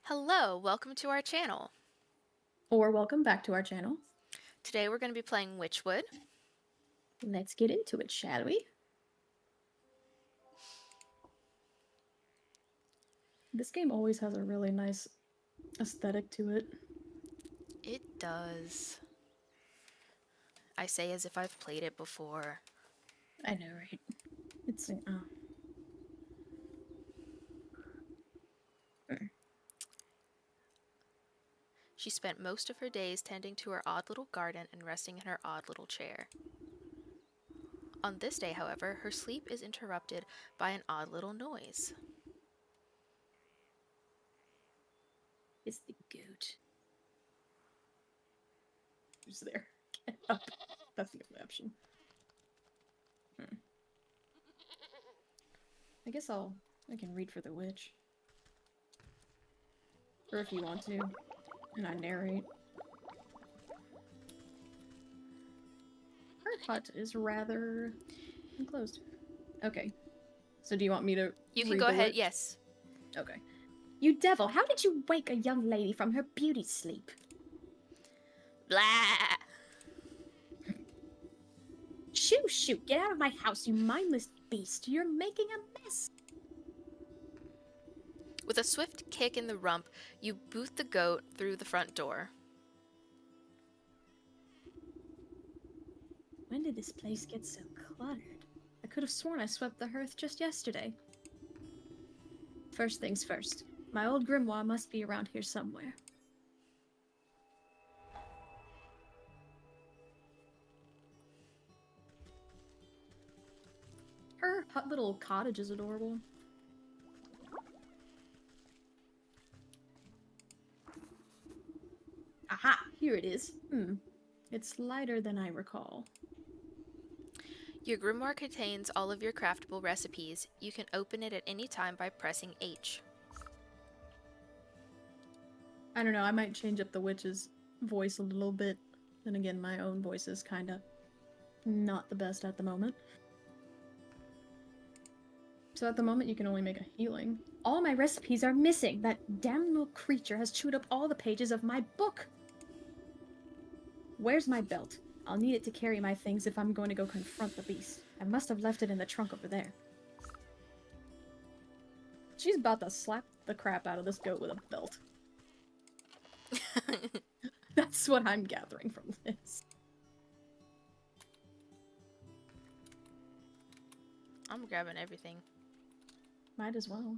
Hello, welcome to our channel. Or welcome back to our channel. Today we're going to be playing Wytchwood. Let's get into it, shall we? This game always has a really nice aesthetic to it. It does. I say as if I've played it before. I know, right? It's She spent most of her days tending to her odd little garden and resting in her odd little chair. On this day, however, her sleep is interrupted by an odd little noise. it's the goat. Who's there? Get up. That's the only option. I guess I can read for the witch. Or if you want to, and I narrate. Her hut is rather enclosed. Okay. So do you want me to You can read go the ahead, witch? yes. Okay. You devil, how did you wake a young lady from her beauty sleep? Blah! Shoo, shoot, get out of my house, you mindless beast. You're making a mess. With a swift kick in the rump, you boot the goat through the front door. When did this place get so cluttered? I could have sworn I swept the hearth just yesterday. First things first. My old grimoire must be around here somewhere. Her little cottage is adorable. Aha! Here it is. It's lighter than I recall. Your grimoire contains all of your craftable recipes. You can open it at any time by pressing H. I don't know, I might change up the witch's voice a little bit. Then again, my own voice is kinda not the best at the moment. So at the moment, you can only make a healing. All my recipes are missing! That damn little creature has chewed up all the pages of my book! Where's my belt? I'll need it to carry my things if I'm going to go confront the beast. I must have left it in the trunk over there. She's about to slap the crap out of this goat with a belt. That's what I'm gathering from this. I'm grabbing everything. Might as well.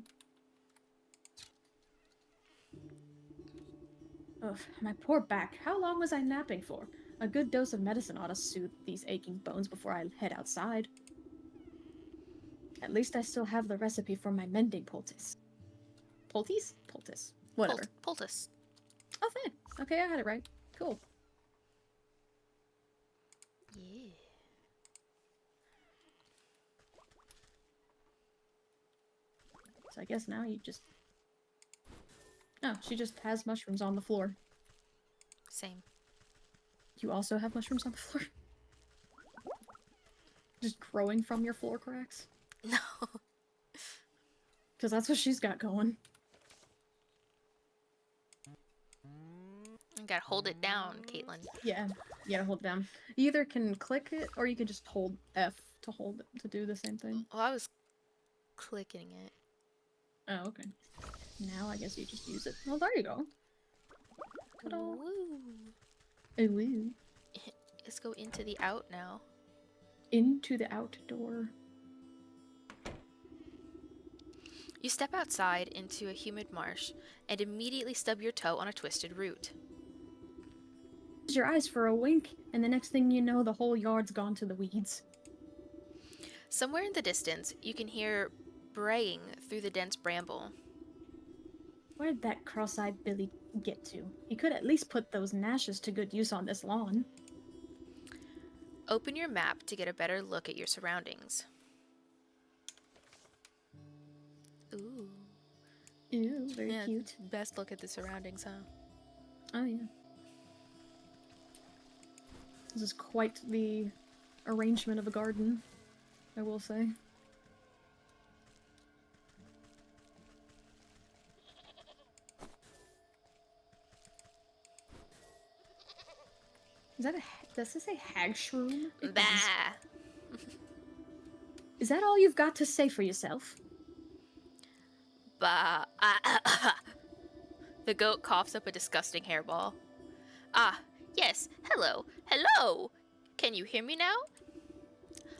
Ugh, my poor back. How long was I napping for? A good dose of medicine ought to soothe these aching bones before I head outside. At least I still have the recipe for my mending poultice. Poultice? Poultice. Whatever. Poultice. Oh, thanks. Okay, I had it right. Cool. Yeah. So I guess now you just... Oh, she just has mushrooms on the floor. Same. You also have mushrooms on the floor? Just growing from your floor cracks? No. Because that's what she's got going. You gotta hold it down, Caitlin. Yeah, you gotta hold it down. You either can click it, or you can just hold F to hold it, to do the same thing. Well, I was clicking it. Oh, okay. Now I guess you just use it. Well, there you go. Ta-da. Woo. Oh, woo. Let's go into the out now. Into the outdoor. You step outside into a humid marsh and immediately stub your toe on a twisted root. Close your eyes for a wink, and the next thing you know, the whole yard's gone to the weeds. Somewhere in the distance, you can hear braying through the dense bramble. Where'd that cross-eyed Billy get to? He could at least put those gnashes to good use on this lawn. Open your map to get a better look at your surroundings. Ooh. Ew, very cute. Best look at the surroundings, huh? Oh, yeah. This is quite the arrangement of a garden, I will say. Is that a... Does this say hag shroom? It does. Bah! Is that all you've got to say for yourself? Bah! The goat coughs up a disgusting hairball. Ah, yes, hello, hello! Can you hear me now?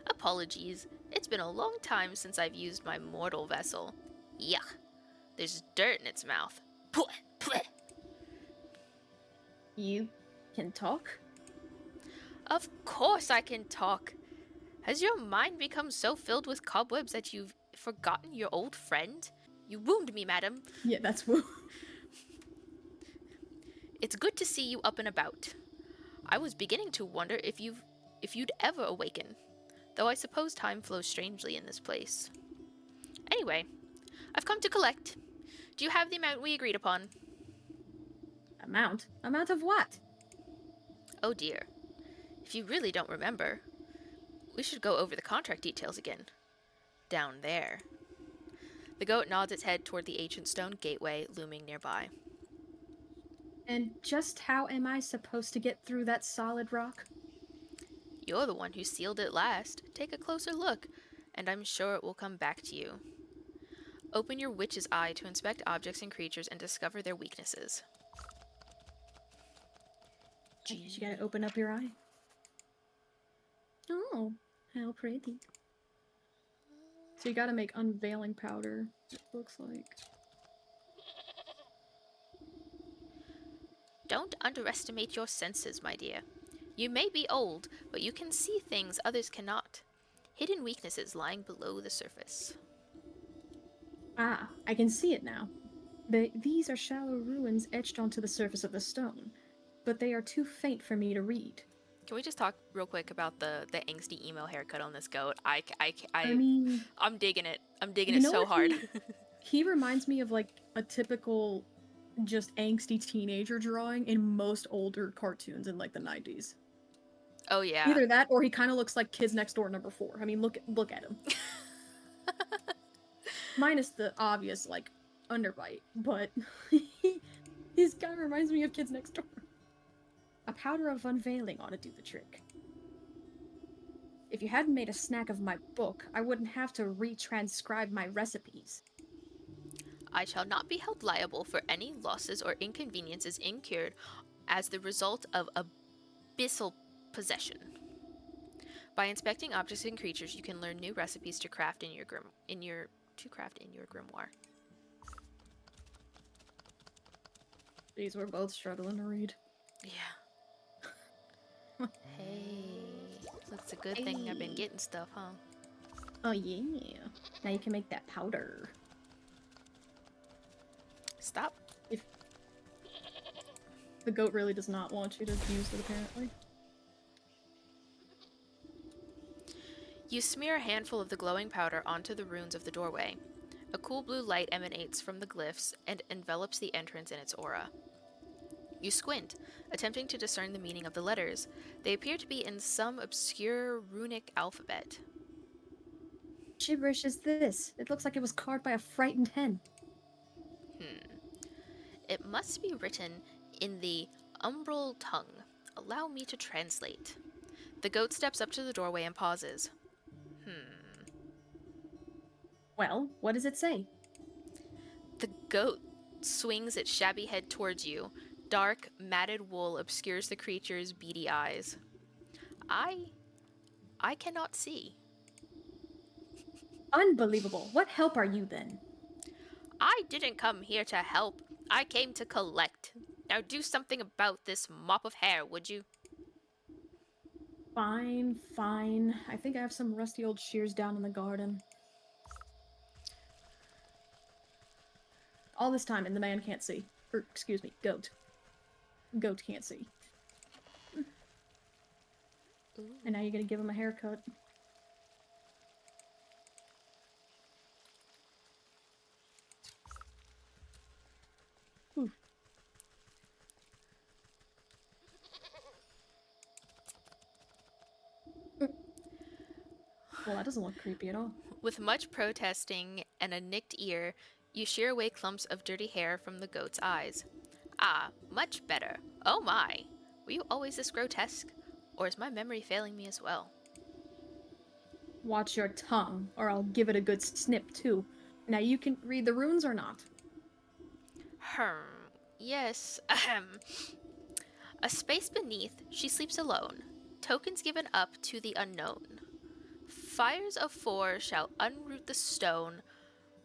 Apologies, it's been a long time since I've used my mortal vessel. Yuck, there's dirt in its mouth. Pwah, pwah. You can talk? Of course I can talk. Has your mind become so filled with cobwebs that you've forgotten your old friend? You wound me, madam. Yeah, that's woo. It's good to see you up and about. I was beginning to wonder if you'd ever awaken, though I suppose time flows strangely in this place. Anyway, I've come to collect. Do you have the amount we agreed upon? Amount? Amount of what? Oh dear. If you really don't remember, we should go over the contract details again. Down there. The goat nods its head toward the ancient stone gateway looming nearby. And just how am I supposed to get through that solid rock? You're the one who sealed it last. Take a closer look, and I'm sure it will come back to you. Open your witch's eye to inspect objects and creatures and discover their weaknesses. I guess you gotta open up your eye. Oh, how pretty. So you gotta make unveiling powder, it looks like. Don't underestimate your senses, my dear. You may be old, but you can see things others cannot. Hidden weaknesses lying below the surface. Ah, I can see it now. These are shallow ruins etched onto the surface of the stone, but they are too faint for me to read. Can we just talk real quick about the angsty emo haircut on this goat? I mean, I'm digging it. I'm digging you it know so what hard. he reminds me of like a typical just angsty teenager drawing in most older cartoons in like the 90s. Oh yeah. Either that or he kind of looks like Kids Next Door #4. I mean, look at him. Minus the obvious like underbite, but he's kind of reminds me of Kids Next Door. A powder of unveiling ought to do the trick. If you hadn't made a snack of my book, I wouldn't have to retranscribe my recipes. I shall not be held liable for any losses or inconveniences incurred as the result of abyssal possession. By inspecting objects and creatures, you can learn new recipes to craft in your grimoire. These were both struggling to read. Yeah. Hey, that's a good thing I've been getting stuff, huh? Oh yeah. Now you can make that powder. Stop. If the goat really does not want you to use it, apparently. You smear a handful of the glowing powder onto the runes of the doorway. A cool blue light emanates from the glyphs and envelops the entrance in its aura. You squint, attempting to discern the meaning of the letters. They appear to be in some obscure runic alphabet. Gibberish is this? It looks like it was carved by a frightened hen. It must be written in the umbral tongue. Allow me to translate. The goat steps up to the doorway and pauses. Well, what does it say? The goat swings its shabby head towards you. Dark, matted wool obscures the creature's beady eyes. I cannot see. Unbelievable. What help are you then? I didn't come here to help. I came to collect. Now do something about this mop of hair, would you? Fine, fine. I think I have some rusty old shears down in the garden. All this time and the man can't see. Or, excuse me, goat. Goat can't see. Ooh. And now you're gonna give him a haircut. Ooh. Well, that doesn't look creepy at all. With much protesting and a nicked ear, you shear away clumps of dirty hair from the goat's eyes. Ah, much better. Oh my! Were you always this grotesque? Or is my memory failing me as well? Watch your tongue, or I'll give it a good snip, too. Now you can read the runes or not? Yes, ahem. A space beneath, she sleeps alone. Tokens given up to the unknown. Fires of four shall unroot the stone,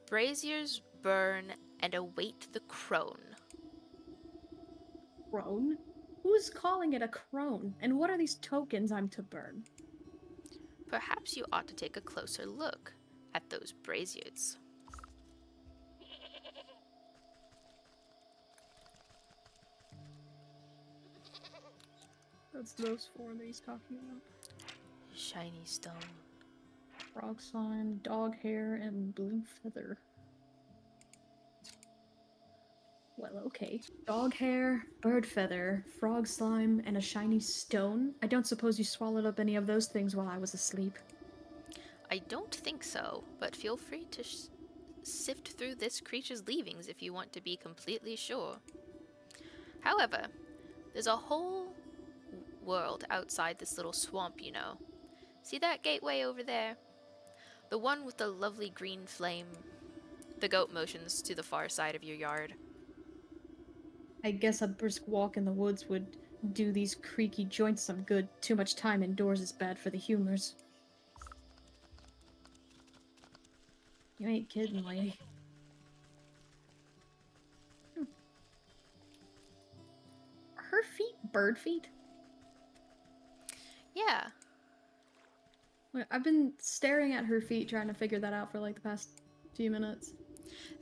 braziers burn and await the crone. Crone? Who's calling it a crone? And what are these tokens I'm to burn? Perhaps you ought to take a closer look at those braziers. That's those four that he's talking about. Shiny stone. Frog slime, dog hair, and blue feather. Well, okay. Dog hair, bird feather, frog slime, and a shiny stone. I don't suppose you swallowed up any of those things while I was asleep. I don't think so, but feel free to sift through this creature's leavings if you want to be completely sure. However, there's a whole world outside this little swamp, you know. See that gateway over there? The one with the lovely green flame. The goat motions to the far side of your yard. I guess a brisk walk in the woods would do these creaky joints some good. Too much time indoors is bad for the humors. You ain't kidding, lady. Are her feet bird feet? Yeah. I've been staring at her feet trying to figure that out for like the past few minutes.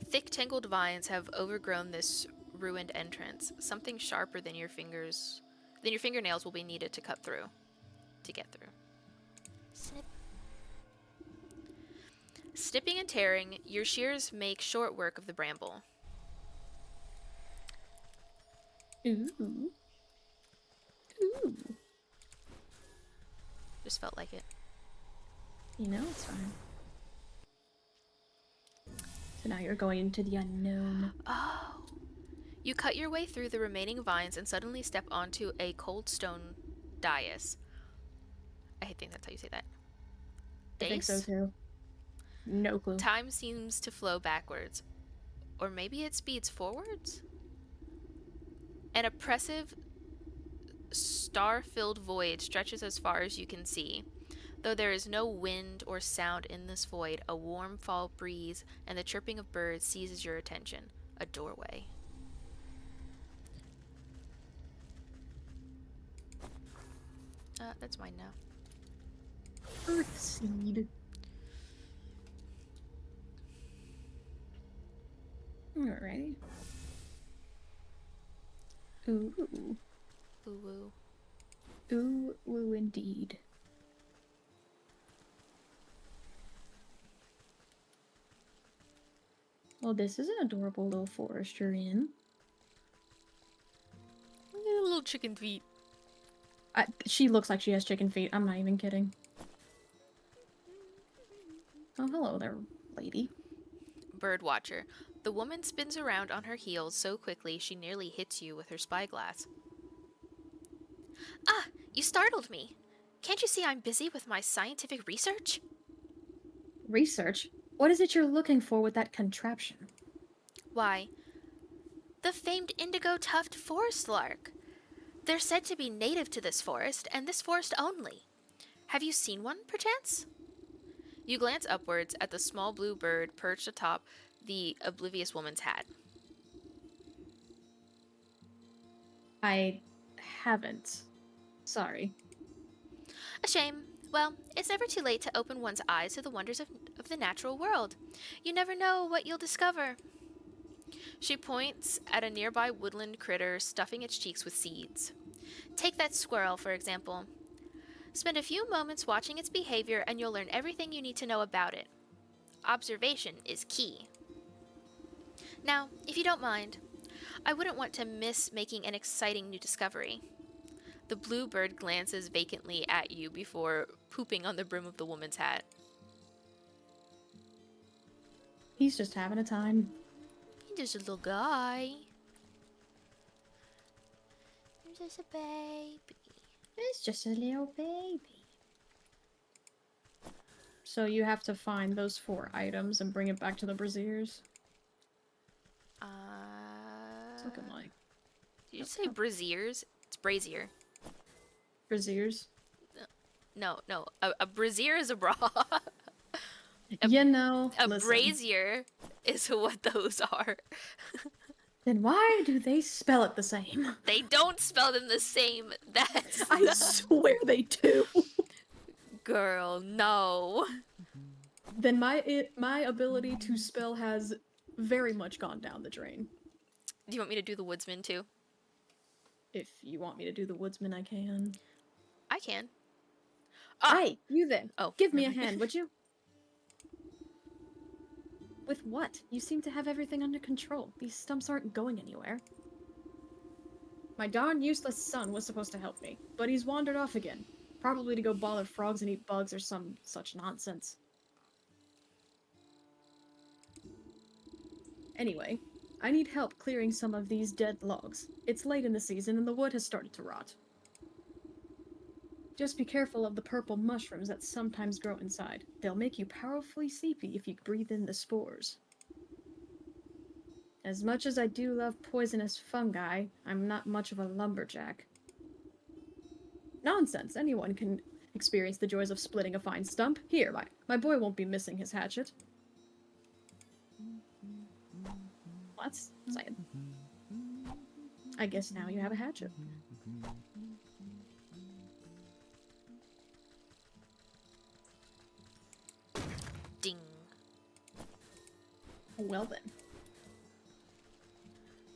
Thick tangled vines have overgrown this ruined entrance. Something sharper than your fingernails will be needed to cut through. To get through. Snip. Snipping and tearing, your shears make short work of the bramble. Ooh. Ooh. Just felt like it. You know, it's fine. So now you're going into the unknown. Oh. You cut your way through the remaining vines and suddenly step onto a cold stone dais. I think that's how you say that. I think so Dais? too. No clue. Time seems to flow backwards. Or maybe it speeds forwards? An oppressive, star-filled void stretches as far as you can see. Though there is no wind or sound in this void, a warm fall breeze and the chirping of birds seizes your attention. A doorway. That's mine now. Earth seed. Alrighty. Ooh. Woo woo. Ooh, woo indeed. Well, this is an adorable little forest you're in. Little chicken feet. She looks like she has chicken feet. I'm not even kidding. Oh, hello there, lady. Birdwatcher. The woman spins around on her heels so quickly she nearly hits you with her spyglass. Ah, you startled me. Can't you see I'm busy with my scientific research? Research? What is it you're looking for with that contraption? Why, the famed indigo tuft forest lark. They're said to be native to this forest, and this forest only. Have you seen one, perchance? You glance upwards at the small blue bird perched atop the oblivious woman's hat. I haven't. Sorry. A shame. Well, it's never too late to open one's eyes to the wonders of the natural world. You never know what you'll discover. She points at a nearby woodland critter stuffing its cheeks with seeds. Take that squirrel, for example. Spend a few moments watching its behavior and you'll learn everything you need to know about it. Observation is key. Now, if you don't mind, I wouldn't want to miss making an exciting new discovery. The blue bird glances vacantly at you before pooping on the brim of the woman's hat. He's just having a time. He's just a little guy. just a baby. It's just a little baby. So you have to find those 4 items and bring it back to the braziers. It's looking like. Did you say braziers? It's brazier. Braziers? No. A brazier is a bra. A listen. brazier is what those are. Then why do they spell it the same? They don't spell them the same. I swear they do. Girl, no. Then my ability to spell has very much gone down the drain. Do you want me to do the woodsman too? If you want me to do the woodsman, I can. I can. Hey, you then. Oh, Give me a hand, would you? With what? You seem to have everything under control. These stumps aren't going anywhere. My darn useless son was supposed to help me, but he's wandered off again. Probably to go bother frogs and eat bugs or some such nonsense. Anyway, I need help clearing some of these dead logs. It's late in the season and the wood has started to rot. Just be careful of the purple mushrooms that sometimes grow inside. They'll make you powerfully sleepy if you breathe in the spores. As much as I do love poisonous fungi, I'm not much of a lumberjack. Nonsense, anyone can experience the joys of splitting a fine stump. Here, my boy won't be missing his hatchet. That's sad. I guess now you have a hatchet. Ding. Well then.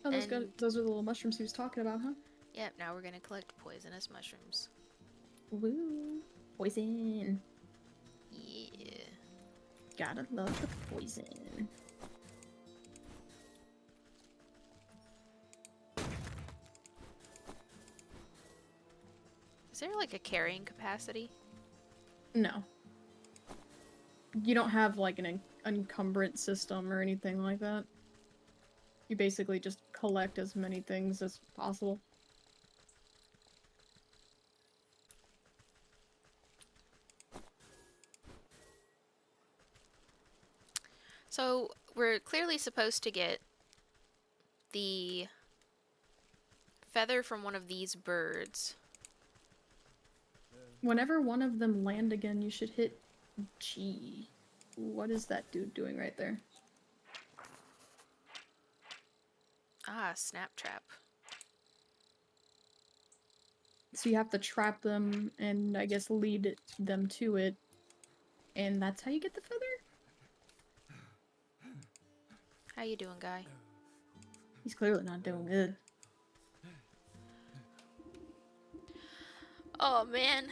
Oh, those are the little mushrooms he was talking about, huh? Yep, now we're gonna collect poisonous mushrooms. Woo! Poison! Yeah. Gotta love the poison. Is there like a carrying capacity? No. You don't have like an encumbrance system or anything like that. You basically just collect as many things as possible. So, we're clearly supposed to get the feather from one of these birds. Whenever one of them land again, you should hit G. What is that dude doing right there? Ah, snap trap. So you have to trap them and I guess lead them to it. And that's how you get the feather? How you doing, guy? He's clearly not doing good. Oh, man.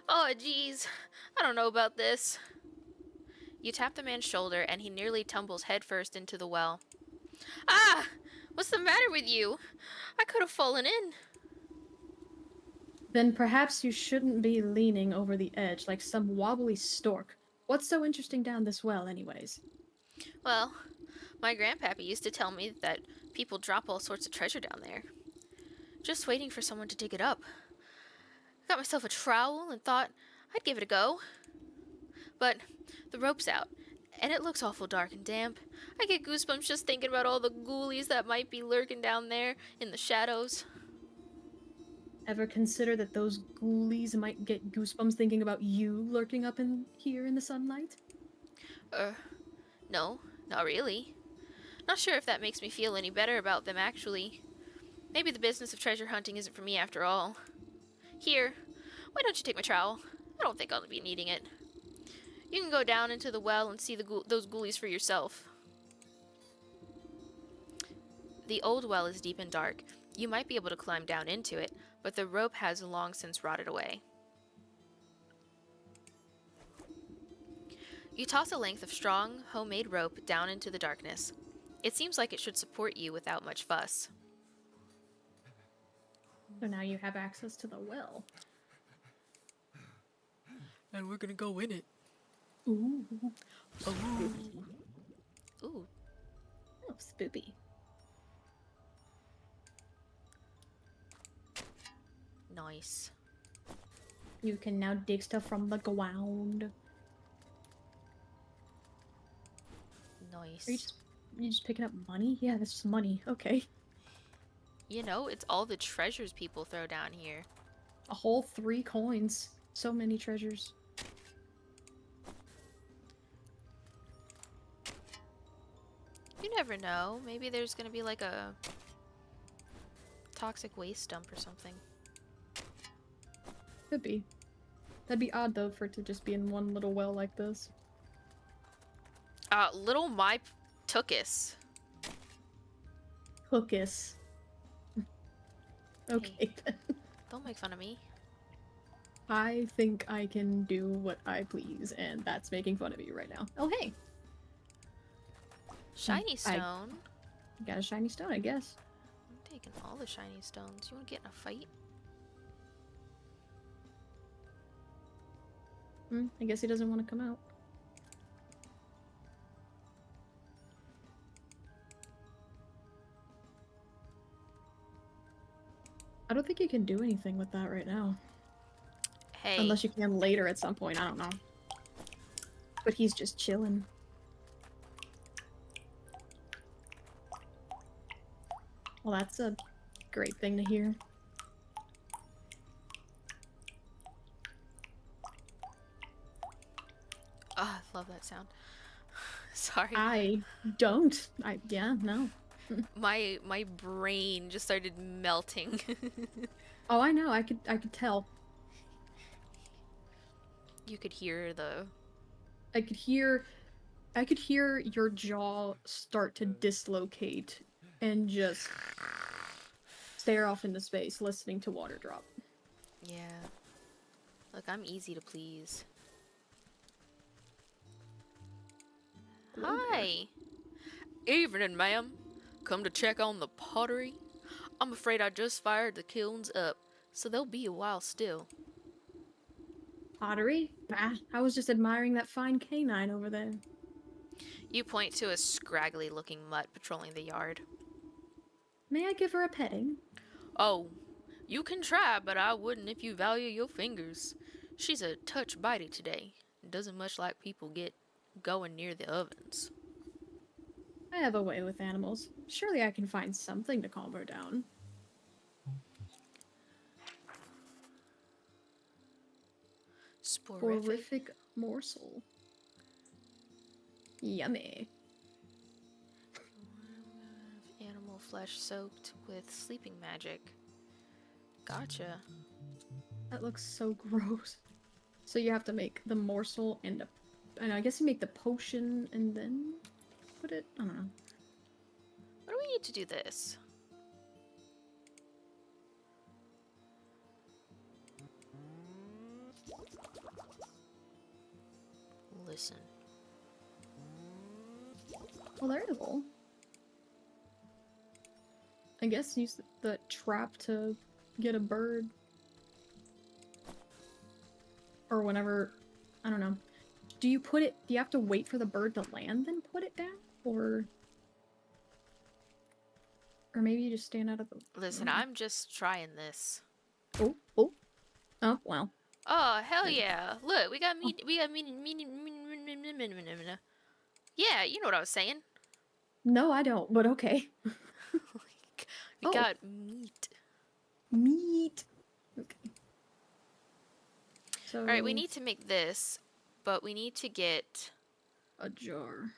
Oh, jeez. I don't know about this. You tap the man's shoulder, and he nearly tumbles headfirst into the well. Ah! What's the matter with you? I could have fallen in. Then perhaps you shouldn't be leaning over the edge like some wobbly stork. What's so interesting down this well, anyways? Well, my grandpappy used to tell me that people drop all sorts of treasure down there. Just waiting for someone to dig it up. Got myself a trowel and thought I'd give it a go. But the rope's out, and it looks awful dark and damp. I get goosebumps just thinking about all the ghoulies that might be lurking down there in the shadows. Ever consider that those ghoulies might get goosebumps thinking about you lurking up in here in the sunlight? No, not really. Not sure if that makes me feel any better about them, actually. Maybe the business of treasure hunting isn't for me after all. Here, why don't you take my trowel? I don't think I'll be needing it. You can go down into the well and see those ghoulies for yourself. The old well is deep and dark. You might be able to climb down into it, but the rope has long since rotted away. You toss a length of strong, homemade rope down into the darkness. It seems like it should support you without much fuss. So now you have access to the well. And we're gonna go in it. Ooh. Ooh. Ooh. Oh, spoopy. Nice. You can now dig stuff from the ground. Nice. Are you just picking up money? Yeah, that's just money. Okay. You know, it's all the treasures people throw down here. A whole 3 coins. So many treasures. You never know. Maybe there's gonna be like a toxic waste dump or something. Could be. That'd be odd though for it to just be in one little well like this. Little my tookus. Hookus. Okay Hey, then. don't make fun of me. I think I can do what I please, and that's making fun of you right now. Oh hey! Shiny I stone. got a shiny stone, I guess. I'm taking all the shiny stones. You wanna get in a fight? I guess he doesn't want to come out. I don't think you can do anything with that right now. Hey. Unless you can later at some point, I don't know. But he's just chilling. Well, that's a great thing to hear. I love that sound. Sorry. I don't. Yeah, no. My brain just started melting. Oh, I know. I could tell. You could hear the... I could hear your jaw start to dislocate and just stare off into space, listening to water drop. Yeah. Look, I'm easy to please. Hello there. Hi. Evening, ma'am. Come to check on the pottery? I'm afraid I just fired the kilns up, so they'll be a while still. Pottery? Bah, I was just admiring that fine canine over there. You point to a scraggly-looking mutt patrolling the yard. May I give her a petting? Oh, you can try, but I wouldn't if you value your fingers. She's a touch bitey today. Doesn't much like people get going near the ovens. I have a way with animals. Surely I can find something to calm her down. Sporific. Horrific morsel. Yummy. Animal flesh soaked with sleeping magic. Gotcha. That looks so gross. So you have to make the morsel and I guess you make the potion and then put it. I don't know. What do we need to do this? Listen. Well, there you go. I guess use the trap to get a bird. Or whenever, I don't know. Do you have to wait for the bird to land then put it down? Or maybe you just stand out of the... Listen, I'm just trying this. Oh, well. Oh, hell yeah. Look, we got meat. We got meat. Yeah, you know what I was saying. No, I don't, but okay. We got meat. Meat. Okay. So... Alright, we need to make this, but we need to get... a jar.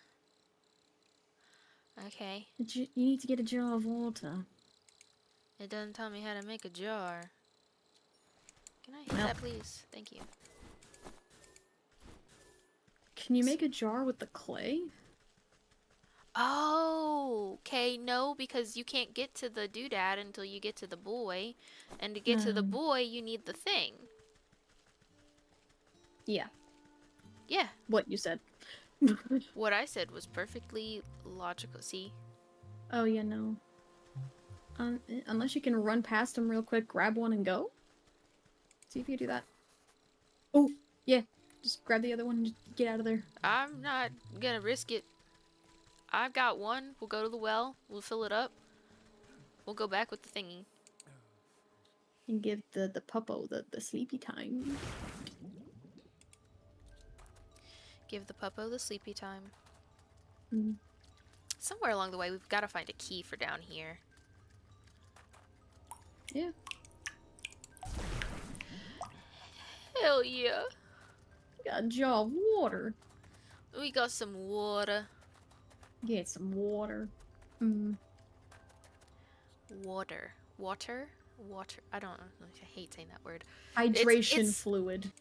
Okay. You need to get a jar of water. It doesn't tell me how to make a jar. Can I have that, please? Thank you. Can you make a jar with the clay? Oh, okay. No, because you can't get to the doodad until you get to the boy. And to get to the boy, you need the thing. Yeah. Yeah. What you said. What I said was perfectly logical. See? Oh, yeah, no. Unless you can run past him real quick, grab one and go? See if you do that. Oh, yeah. Just grab the other one and just get out of there. I'm not gonna risk it. I've got one. We'll go to the well. We'll fill it up. We'll go back with the thingy. And give the puppo the sleepy time. Give the puppo the sleepy time. Mm. Somewhere along the way, we've got to find a key for down here. Yeah. Hell yeah. We got a jar of water. We got some water. Get some water. Mm. Water. Water? Water. I don't know. I hate saying that word. Hydration It's fluid.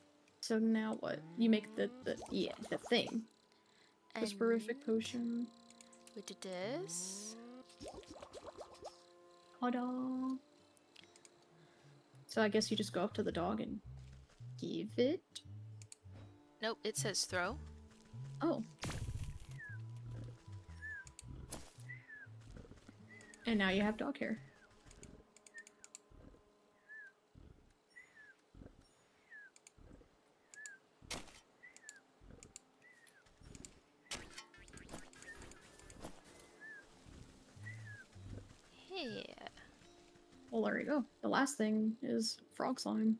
So now what? You make the thing. and Phosphorific potion. we did this. Ta-da! So I guess you just go up to the dog and give it. Nope, it says throw. Oh. And now you have dog hair. Yeah. Well, there you go. The last thing is frog slime.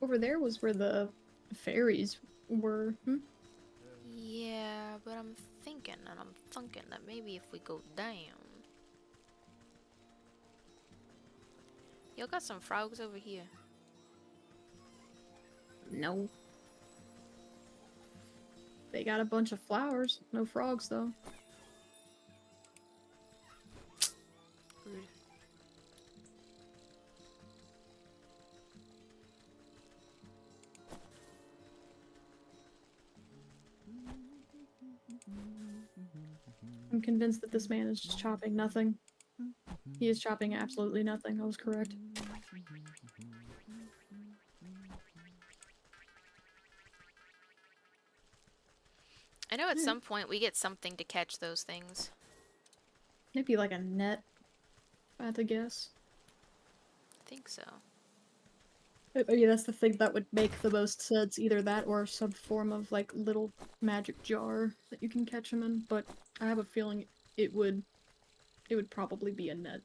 Over there was where the fairies were. Hmm? Yeah, but I'm thinking that maybe if we go down. Yo, got some frogs over here. No. They got a bunch of flowers. No frogs, though. Rude. I'm convinced that this man is just chopping nothing. He is chopping absolutely nothing. I was correct. I know at some point we get something to catch those things. Maybe like a net, if I had to guess. I think so. Maybe that's the thing that would make the most sense. Either that or some form of like little magic jar that you can catch them in. But I have a feeling it would probably be a net.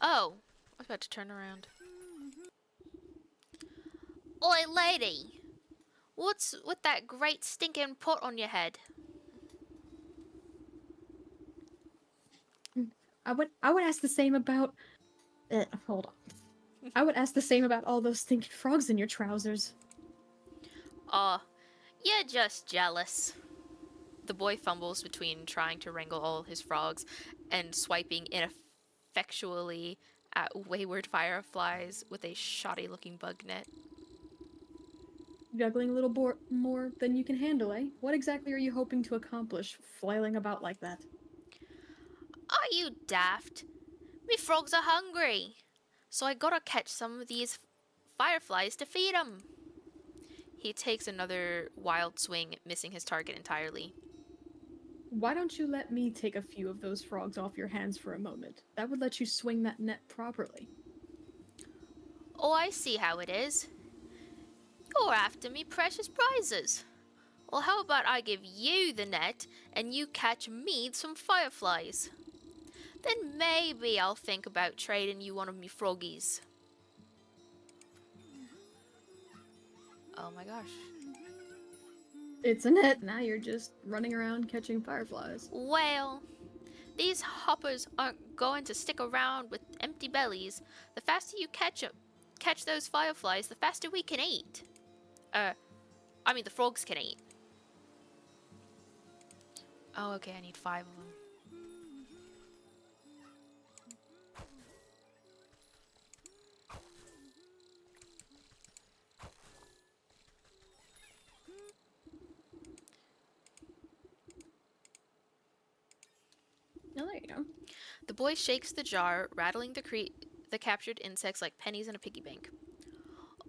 Oh, I was about to turn around. Oi, lady! What's with that great stinking pot on your head? I would ask the same about. Hold on. I would ask the same about all those stinking frogs in your trousers. Aw, you're just jealous. The boy fumbles between trying to wrangle all his frogs and swiping ineffectually at wayward fireflies with a shoddy looking bug net. Juggling a little more than you can handle, eh? What exactly are you hoping to accomplish, flailing about like that? Are you daft? Me frogs are hungry, so I gotta catch some of these fireflies to feed 'em. He takes another wild swing, missing his target entirely. Why don't you let me take a few of those frogs off your hands for a moment? That would let you swing that net properly. Oh, I see how it is. You're after me precious prizes. Well, how about I give you the net and you catch me some fireflies? Then maybe I'll think about trading you one of me froggies. Oh my gosh. It's a net. Now you're just running around catching fireflies. Well, these hoppers aren't going to stick around with empty bellies. The faster you catch those fireflies, the faster we can eat. The frogs can eat. Oh, okay, I need 5 of them. Oh, there you go. The boy shakes the jar, rattling the captured insects like pennies in a piggy bank.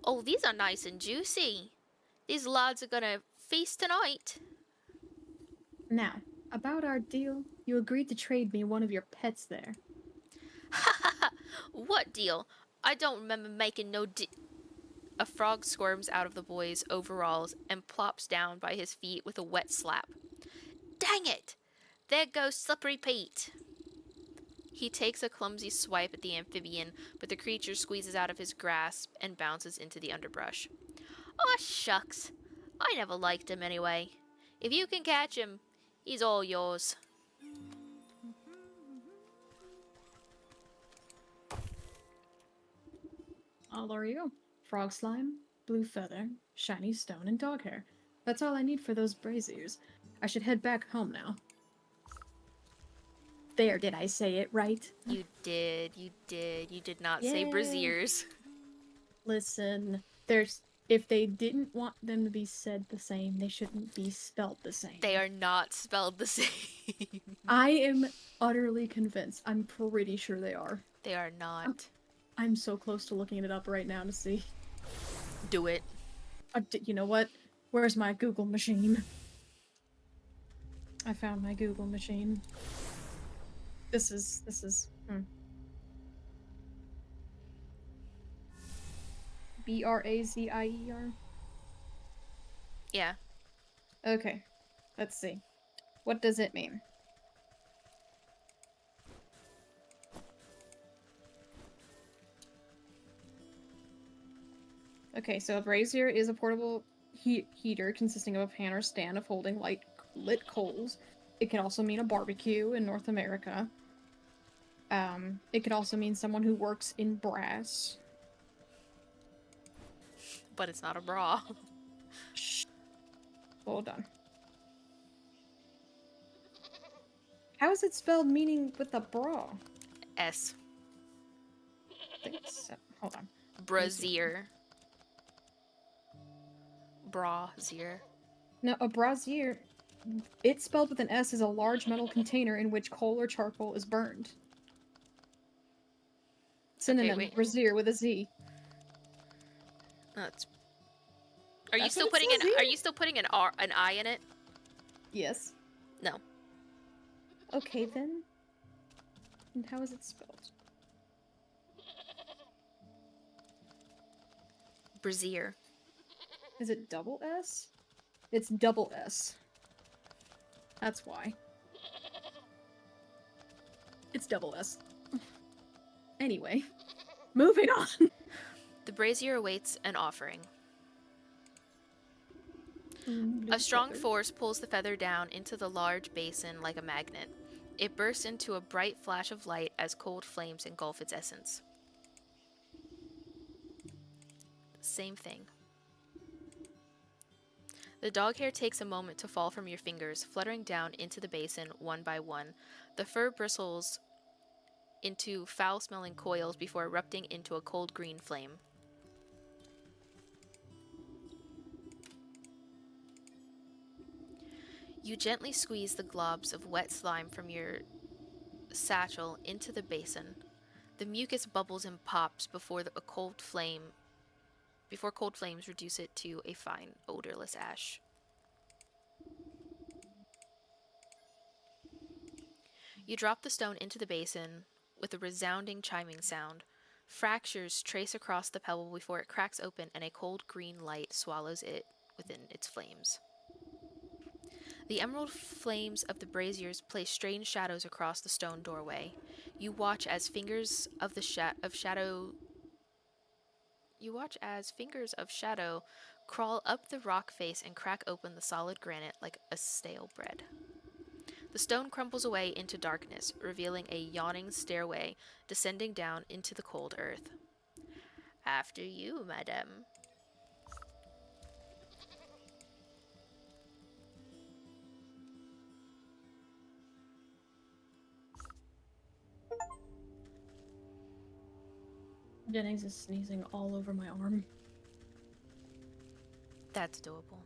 Oh, these are nice and juicy. These lads are gonna feast tonight. Now, about our deal, you agreed to trade me one of your pets there. What deal? I don't remember making no A frog squirms out of the boy's overalls and plops down by his feet with a wet slap. Dang it! There goes Slippery Pete! He takes a clumsy swipe at the amphibian, but the creature squeezes out of his grasp and bounces into the underbrush. Aw, shucks. I never liked him anyway. If you can catch him, he's all yours. Oh, there you go. Frog slime, blue feather, shiny stone, and dog hair. That's all I need for those braziers. I should head back home now. There, did I say it right? You did. You did not say Yay. braziers. Listen, if they didn't want them to be said the same, they shouldn't be spelled the same. They are not spelled the same. I am utterly convinced. I'm pretty sure they are. They are not. I'm so close to looking it up right now to see. Do it. You know what? Where's my Google machine? I found my Google machine. This is. Brazier? Yeah. Okay. Let's see. What does it mean? Okay, so a brazier is a portable heater consisting of a pan or stand of holding lit coals. It can also mean a barbecue in North America. It could also mean someone who works in brass. But it's not a bra. Shh. Hold on. How is it spelled meaning with a bra? S. I think so. Hold on. Brazier. Brazier. No, a brazier. It's spelled with an S is a large metal container in which coal or charcoal is burned. Synonym, wait. brazier with a Z. That's. Are you That's still what it putting says here? Are you still putting an I in it? Yes. No. Okay then. And how is it spelled? Brazier. Is it double S? It's double S. That's why. It's double S. Anyway, moving on. The brazier awaits an offering. A strong force pulls the feather down into the large basin like a magnet. It bursts into a bright flash of light as cold flames engulf its essence. Same thing. The dog hair takes a moment to fall from your fingers, fluttering down into the basin one by one. The fur bristles into foul-smelling coils before erupting into a cold green flame. You gently squeeze the globs of wet slime from your satchel into the basin. The mucus bubbles and pops before cold flames reduce it to a fine, odorless ash. You drop the stone into the basin with a resounding chiming sound. Fractures trace across the pebble before it cracks open and a cold green light swallows it within its flames. The emerald flames of the braziers play strange shadows across the stone doorway. You watch as fingers of shadow crawl up the rock face and crack open the solid granite like a stale bread. The stone crumbles away into darkness, revealing a yawning stairway descending down into the cold earth. After you, madame. Jennings is sneezing all over my arm. That's adorable.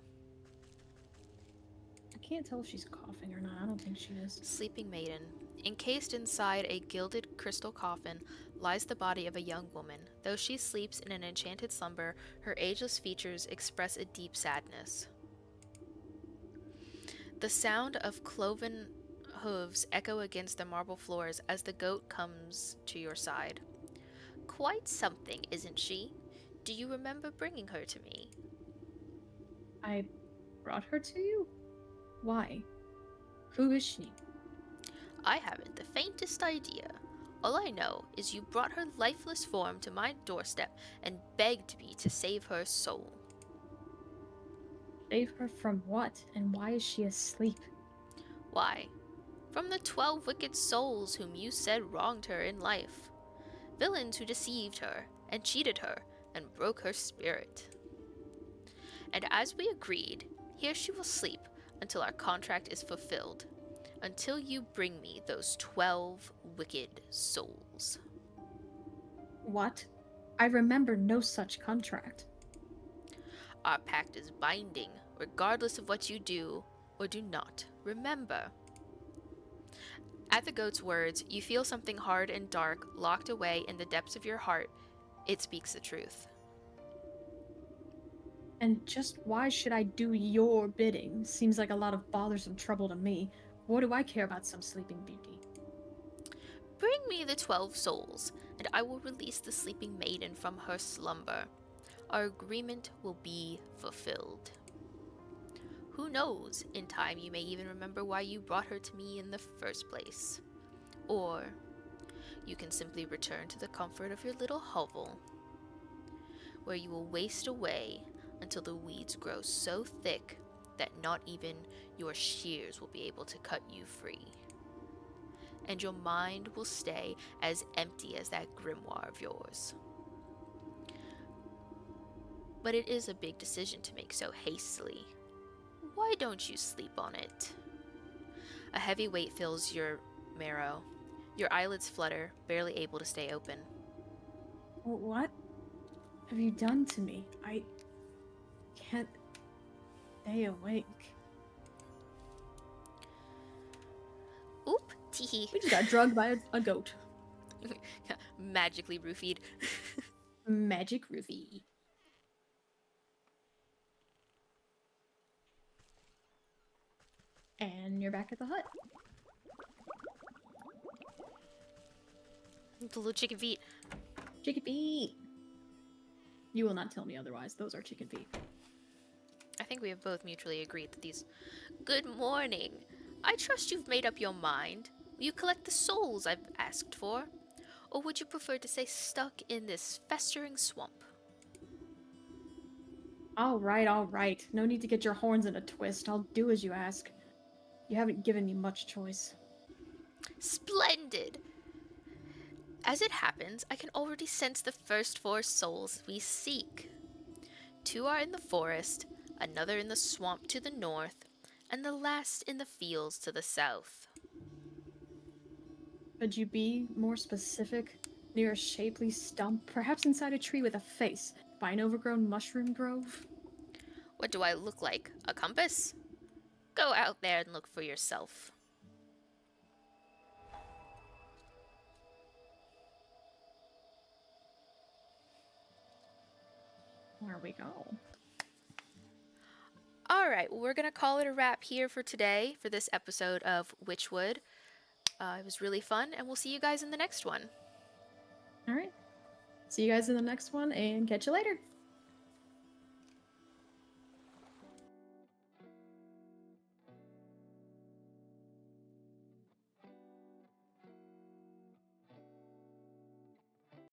I can't tell if she's coughing or not. I don't think she is. Sleeping maiden. Encased inside a gilded crystal coffin lies the body of a young woman. Though she sleeps in an enchanted slumber, her ageless features express a deep sadness. The sound of cloven hooves echo against the marble floors as the goat comes to your side. Quite something, isn't she? Do you remember bringing her to me? I brought her to you? Why? Who is she? I haven't the faintest idea. All I know is you brought her lifeless form to my doorstep and begged me to save her soul. Save her from what? And why is she asleep? Why? From the 12 wicked souls whom you said wronged her in life. Villains who deceived her and cheated her and broke her spirit. And as we agreed, here she will sleep until our contract is fulfilled, until you bring me those 12 wicked souls. What? I remember no such contract. Our pact is binding, regardless of what you do or do not remember. At the goat's words, you feel something hard and dark locked away in the depths of your heart. It speaks the truth. And just why should I do your bidding? Seems like a lot of bothersome trouble to me. What do I care about some sleeping beauty? Bring me the 12 souls, and I will release the sleeping maiden from her slumber. Our agreement will be fulfilled. Who knows, in time you may even remember why you brought her to me in the first place. Or you can simply return to the comfort of your little hovel, where you will waste away until the weeds grow so thick that not even your shears will be able to cut you free. And your mind will stay as empty as that grimoire of yours. But it is a big decision to make so hastily. Why don't you sleep on it? A heavy weight fills your marrow. Your eyelids flutter, barely able to stay open. What have you done to me? I can't stay awake. Oop, teehee. We just got drugged by a goat. Magically roofied. Magic roofie. And you're back at the hut. The little chicken feet. Chicken feet. You will not tell me otherwise. Those are chicken feet. I think we have both mutually agreed that these. Good morning. I trust you've made up your mind. Will you collect the souls I've asked for? Or would you prefer to stay stuck in this festering swamp? All right, all right. No need to get your horns in a twist. I'll do as you ask. You haven't given me much choice. Splendid! As it happens, I can already sense the first 4 souls we seek. 2 are in the forest, another in the swamp to the north, and the last in the fields to the south. Could you be more specific? Near a shapely stump, perhaps inside a tree with a face, by an overgrown mushroom grove? What do I look like? A compass? Go out there and look for yourself. There we go. Alright, well, we're going to call it a wrap here for today, for this episode of Wytchwood. It was really fun, and we'll see you guys in the next one. All right. See you guys in the next one, and catch you later.